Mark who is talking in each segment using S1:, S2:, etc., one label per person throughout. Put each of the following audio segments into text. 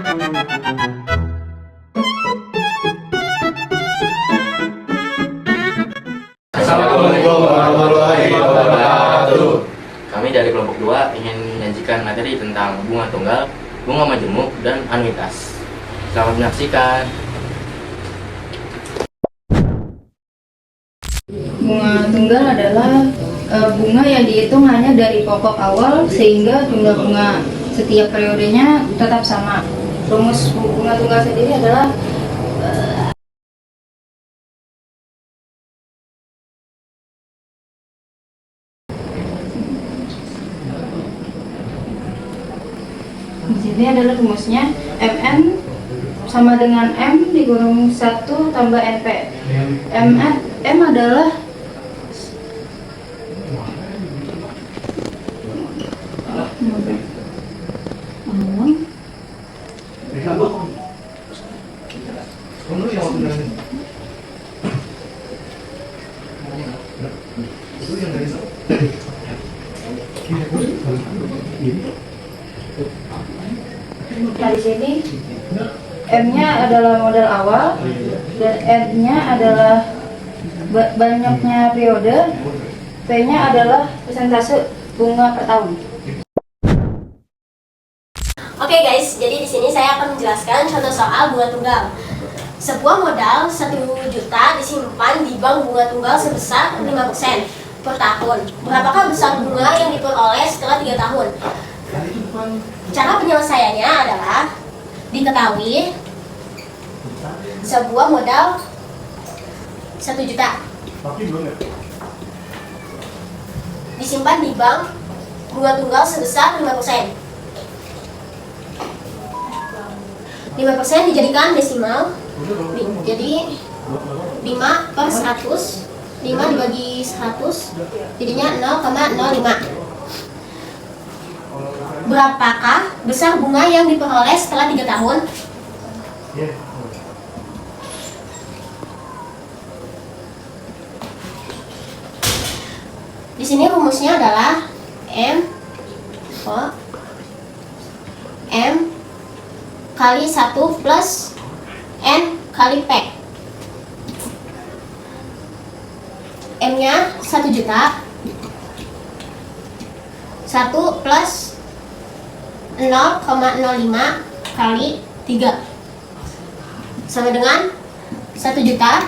S1: Assalamualaikum warahmatullahi wabarakatuh.
S2: Kami dari kelompok 2 ingin menyajikan materi tentang bunga tunggal, bunga majemuk, dan anuitas. Selamat menyaksikan.
S3: Bunga tunggal adalah bunga yang dihitung hanya dari pokok awal sehingga jumlah bunga setiap periodenya tetap sama. Rumus bunga tunggal sendiri adalah di sini adalah rumusnya Mn sama dengan M dikurung 1 tambah NP. M adalah nah, di sini M-nya adalah modal awal dan N-nya adalah banyaknya periode, P-nya adalah persentase bunga per tahun.
S4: Oke guys, jadi di sini saya akan menjelaskan contoh soal bunga tunggal. Sebuah modal 1 juta disimpan di bank bunga tunggal sebesar 5% per tahun. Berapakah besar bunga yang diperoleh setelah 3 tahun? Cara penyelesaiannya adalah diketahui sebuah modal 1 juta disimpan di bank bunga tunggal sebesar 5%. 5% dijadikan desimal, jadi 5 per 100, 5 dibagi 100 jadinya 0,05. Berapakah besar bunga yang diperoleh setelah 3 tahun? Di sini rumusnya adalah M kali 1 plus N kali P. M-nya 1 juta, 1 plus 0,05 kali 3 sama dengan 1 juta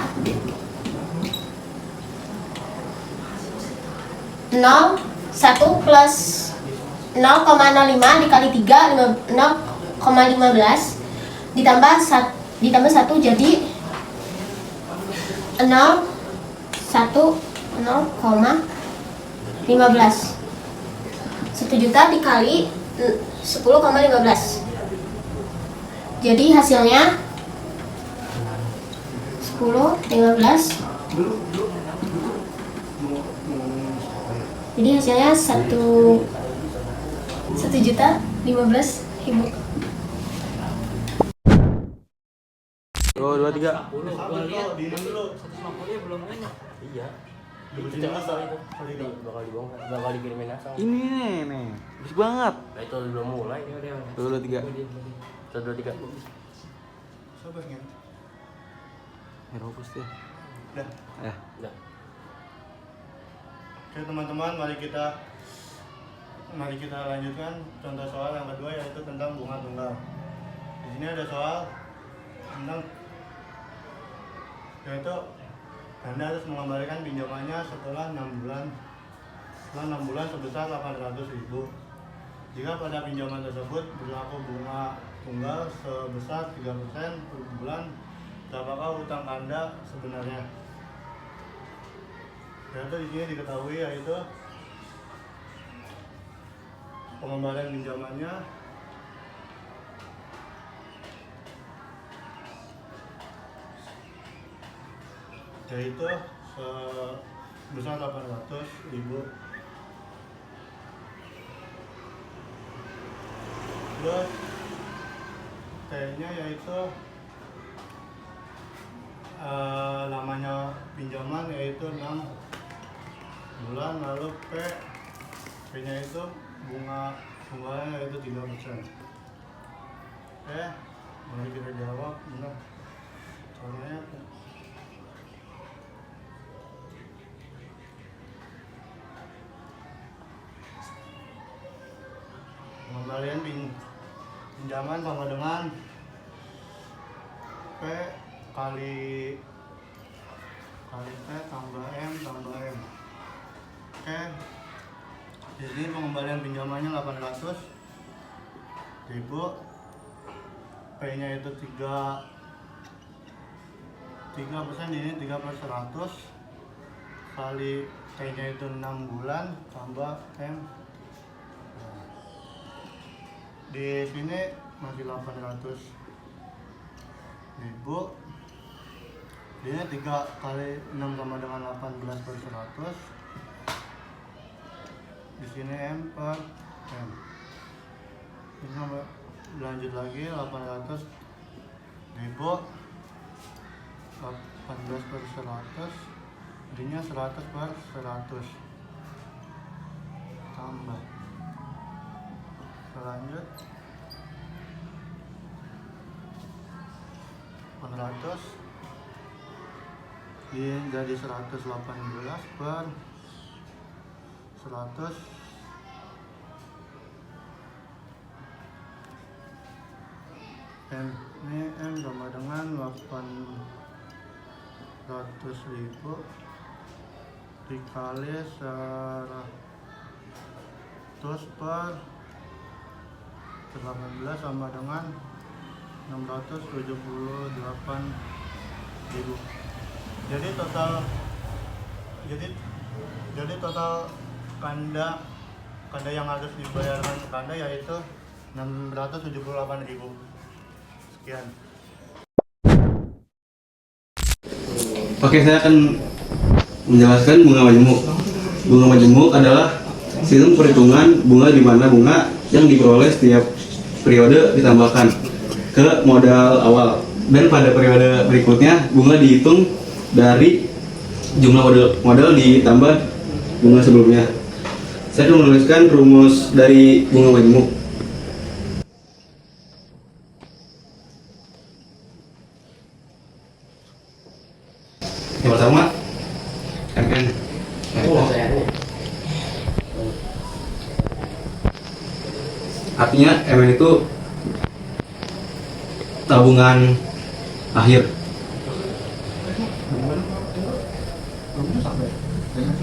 S4: 1 plus 0,05 dikali 3 0,15 ditambah 1 jadi 0,15. 1 juta dikali 10,15. Jadi hasilnya 10,15. Jadi hasilnya 1.015.000.
S1: 2, 3.
S2: Iya. Bakal dibongkar, bakal dikirimin asal.
S1: Ini nih, bagus banget.
S2: Nah, itu belum mulai.
S1: 2, 3.
S2: 1, 2, 3.
S1: Ngerokok deh.
S5: Udah.
S1: Ya.
S2: Udah.
S5: Oke teman-teman, mari kita lanjutkan contoh soal yang kedua, yaitu tentang bunga tunggal. Di sini ada soal tentang yaitu Anda harus mengembalikan pinjamannya setelah 6 bulan sebesar 800.000. Jika pada pinjaman tersebut berlaku bunga tunggal sebesar 3% per bulan, berapakah hutang Anda sebenarnya? Yaitu di sini diketahui yaitu pengembalian pinjamannya yaitu sebesar 800.000. Terus T-nya yaitu lamanya pinjaman yaitu 6 bulan, lalu P-nya itu bunganya yaitu 3%. mari kita jawab. Benar. Caranya pengembalian pinjaman sama dengan P kali T tambah M tambah M. Oke, jadi pengembalian pinjamannya 800.000, P nya itu 3%, ini 3/100 kali T nya itu 6 bulan tambah M. Di sini masih 800.000. Ini 3 kali 6 sama dengan 18/100. Di sini M per M. Ini sama, lanjut lagi 800.000, 18/100, jadinya 100/100 tambah. Lanjut 800 ini jadi 118/100. M ini M sama dengan 800.000 dikali 100/18 sama dengan 678.000. Jadi total kanda yang harus dibayarkan ke kanda yaitu 678.000. Sekian.
S1: Oke, saya akan menjelaskan bunga majemuk. Bunga majemuk adalah sistem perhitungan bunga di mana bunga yang diperoleh setiap periode ditambahkan ke modal awal, dan pada periode berikutnya bunga dihitung dari jumlah modal ditambah bunga sebelumnya. Saya akan menuliskan rumus dari bunga majemuk. Yang pertama, MN. Artinya MN itu tabungan akhir.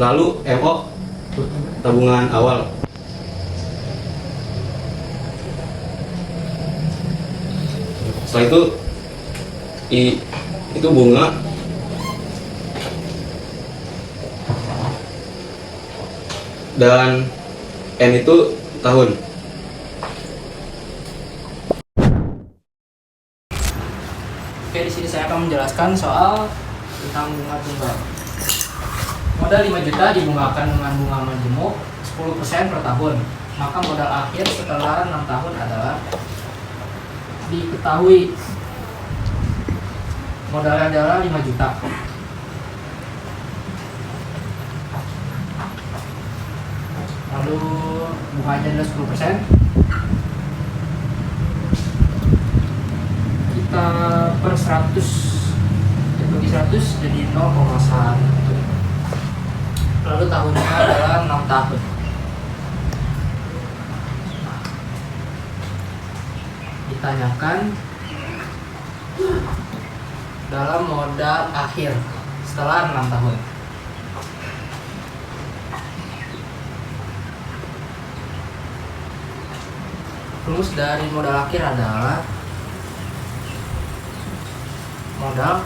S1: Lalu MO tabungan awal. Setelah itu I itu bunga. Dan N itu tahun.
S6: Oke, di sini saya akan menjelaskan soal tentang bunga tunggal. Modal 5 juta dibungakan dengan bunga majemuk 10% per tahun. Maka modal akhir setelah 6 tahun adalah diketahui modalnya adalah 5 juta. Lalu bunganya adalah 10%. Kita per 100 bagi 100 jadi 0,1. Lalu tahunnya adalah 6 tahun. Ditanyakan dalam modal akhir setelah 6 tahun. Rumus dari modal akhir adalah modal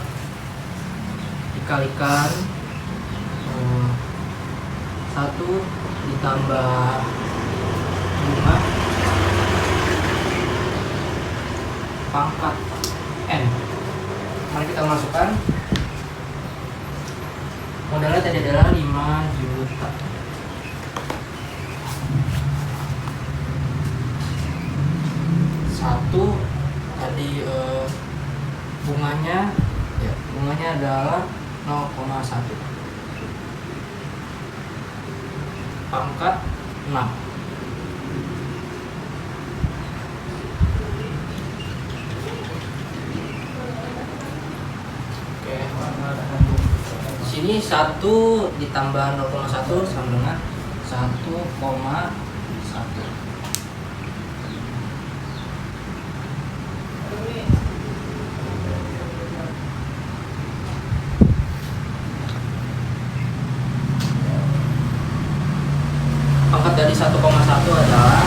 S6: dikalikan 1 ditambah bunga pangkat N. Mari kita masukkan. Modalnya tadi adalah 5 juta. Satu tadi bunganya adalah 0,1 pangkat 6. sini 1 ditambah 0,1 sama dengan 1,1. Pangkat dari 1,1 adalah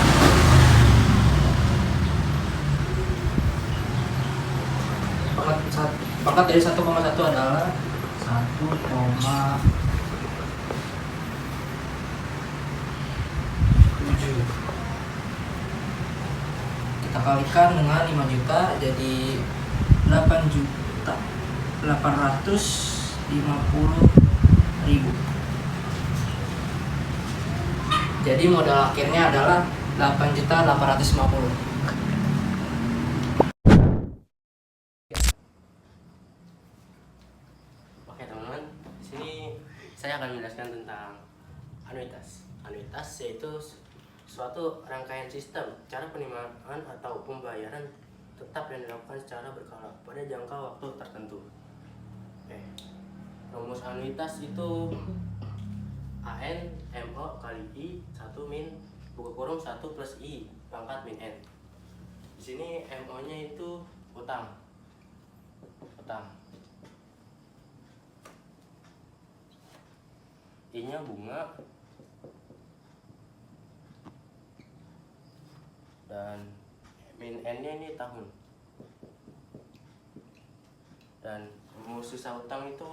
S6: pangkat dari 1,1 adalah 1,7. Kita kalikan dengan 5 juta jadi 8.850.000. Jadi modal akhirnya adalah 8.850.000.
S2: Oke teman-teman, di sini saya akan menjelaskan tentang anuitas. Anuitas yaitu suatu rangkaian sistem cara penerimaan atau pembayaran tetap yang dilakukan secara berkala pada jangka waktu tertentu. Oke, rumus anuitas itu AN MO kali I 1 min buka kurung 1 plus I pangkat min N. Di sini MO-nya itu utang. I-nya bunga dan min N-nya ini tahun. Dan rumus sisa utang itu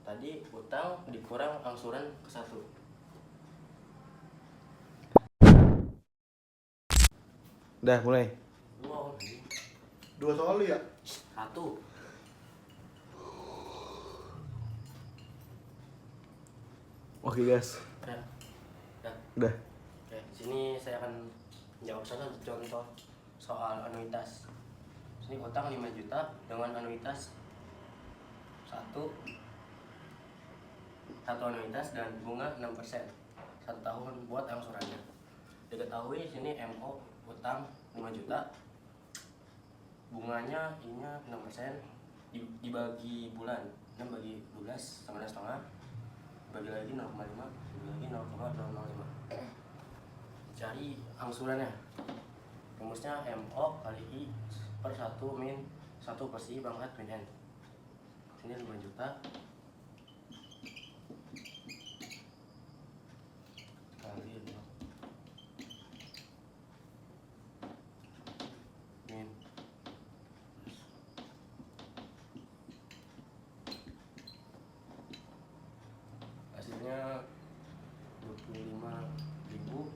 S2: tadi utang dikurang angsuran ke 1.
S1: Udah mulai.
S2: Wow,
S5: 2 soal ya?
S2: 1.
S1: Oke guys.
S2: Ya.
S1: Udah.
S2: Oke, di sini saya akan menjawab satu contoh soal anuitas. Sini utang 5 juta dengan anuitas 1 anuitas dan bunga 6%. 1 tahun buat angsurannya. Diketahui sini MO utang 5 juta. Bunganya I-nya 6%, dibagi bulan. 6 bagi 12 sama 1,5. Bagi lagi 0,5, bagi lagi 0,005. Cari angsurannya. Rumusnya MO kali I per 1 min 1 plus I pangkat min N. Ini 5 juta kali 0 min hasilnya 25.000.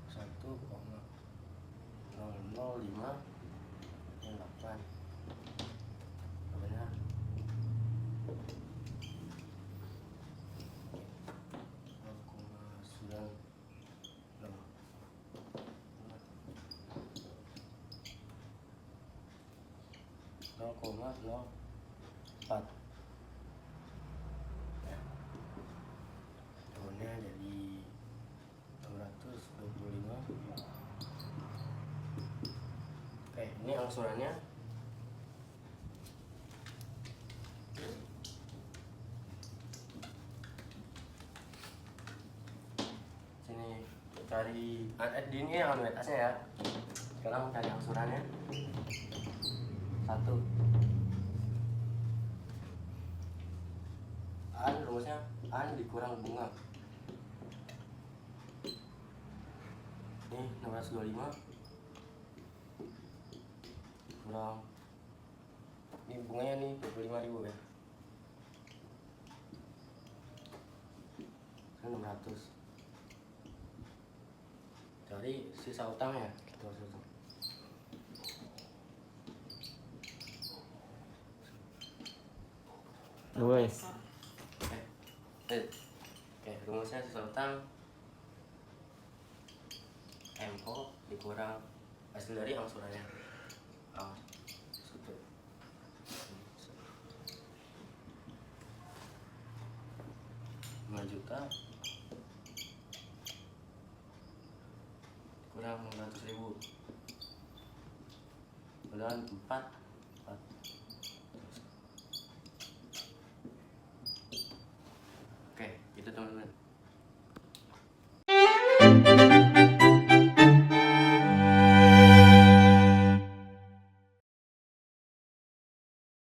S2: 1,005 yang 8 benar 0,04 ya. Tahunnya jadi 625. Oke, ini angsurannya. Sini cari di ini anuitasnya ya. Sekarang cari angsurannya. 1. An rumusnya An dikurang bunga. Ini 625 kurang, ini bunganya nih 25.000 ya, 600. Cari sisa utangnya.
S1: Guys.
S2: Oke, rumusnya sisa utang MO dikurang hasil dari angsurannya. 5 juta kurang 600.000 dan 4 gitu teman-teman.